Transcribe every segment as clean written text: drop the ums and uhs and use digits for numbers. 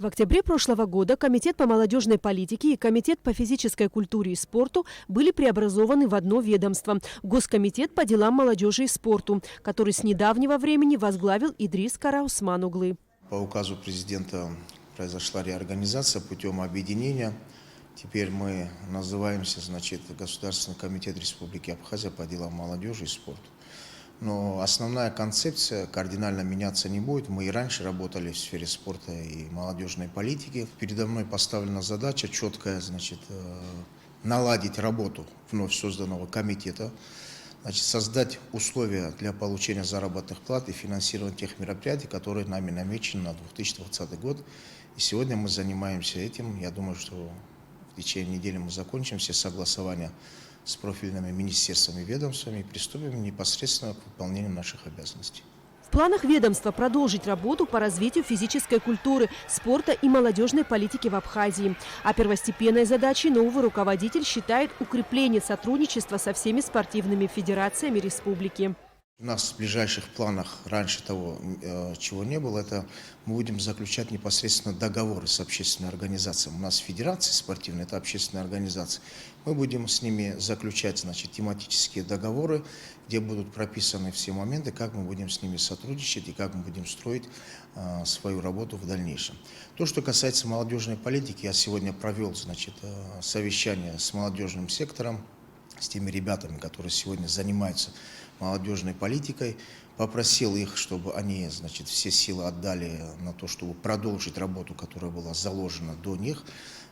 В октябре прошлого года Комитет по молодежной политике и Комитет по физической культуре и спорту были преобразованы в одно ведомство – Госкомитет по делам молодежи и спорту, который с недавнего времени возглавил Идрис Караусман-Оглы. По указу президента произошла реорганизация путем объединения. Теперь мы называемся, Государственный комитет Республики Абхазия по делам молодежи и спорту. Но основная концепция кардинально меняться не будет. Мы и раньше работали в сфере спорта и молодежной политики. Передо мной поставлена задача четкая, наладить работу вновь созданного комитета, создать условия для получения заработных плат и финансирования тех мероприятий, которые нами намечены на 2020 год. И сегодня мы занимаемся этим. Я думаю, что в течение недели мы закончим все согласования с профильными министерствами и ведомствами и приступим непосредственно к выполнению наших обязанностей. В планах ведомства продолжить работу по развитию физической культуры, спорта и молодежной политики в Абхазии. А первостепенной задачей новый руководитель считает укрепление сотрудничества со всеми спортивными федерациями республики. У нас в ближайших планах, раньше того, чего не было, это мы будем заключать непосредственно договоры с общественными организациями. У нас федерации спортивные – это общественные организации. Мы будем с ними заключать тематические договоры, где будут прописаны все моменты, как мы будем с ними сотрудничать и как мы будем строить свою работу в дальнейшем. То, что касается молодежной политики, я сегодня провел совещание с молодежным сектором, с теми ребятами, которые сегодня занимаются молодежной политикой, попросил их, чтобы они, все силы отдали на то, чтобы продолжить работу, которая была заложена до них.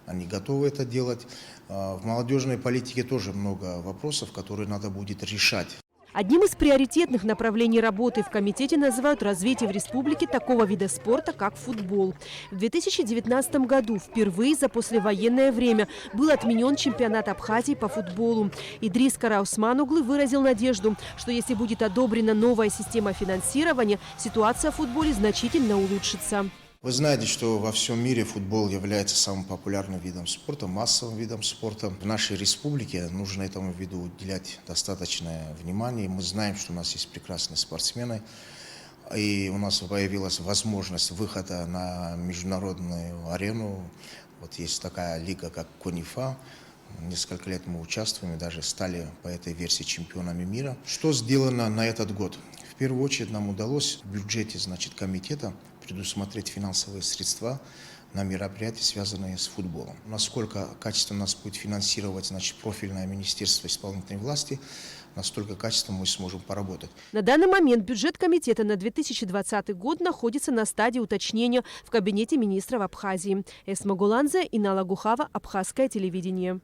Они готовы это делать. В молодежной политике тоже много вопросов, которые надо будет решать. Одним из приоритетных направлений работы в комитете называют развитие в республике такого вида спорта, как футбол. В 2019 году впервые за послевоенное время был отменен чемпионат Абхазии по футболу. Идрис Караусман-Оглы выразил надежду, что если будет одобрена новая система финансирования, ситуация в футболе значительно улучшится. Вы знаете, что во всем мире футбол является самым популярным видом спорта, массовым видом спорта. В нашей республике нужно этому виду уделять достаточное внимание. Мы знаем, что у нас есть прекрасные спортсмены, и у нас появилась возможность выхода на международную арену. Вот есть такая лига, как Конифа. Несколько лет мы участвуем и даже стали по этой версии чемпионами мира. Что сделано на этот год? В первую очередь нам удалось в бюджете комитета предусмотреть финансовые средства на мероприятия, связанные с футболом. Насколько качественно нас будет финансировать профильное министерство исполнительной власти, настолько качественно мы сможем поработать. На данный момент бюджет комитета на 2020 год находится на стадии уточнения в кабинете министров Абхазии. Эсма Гуланзе, Инала Гухава, Абхазское телевидение.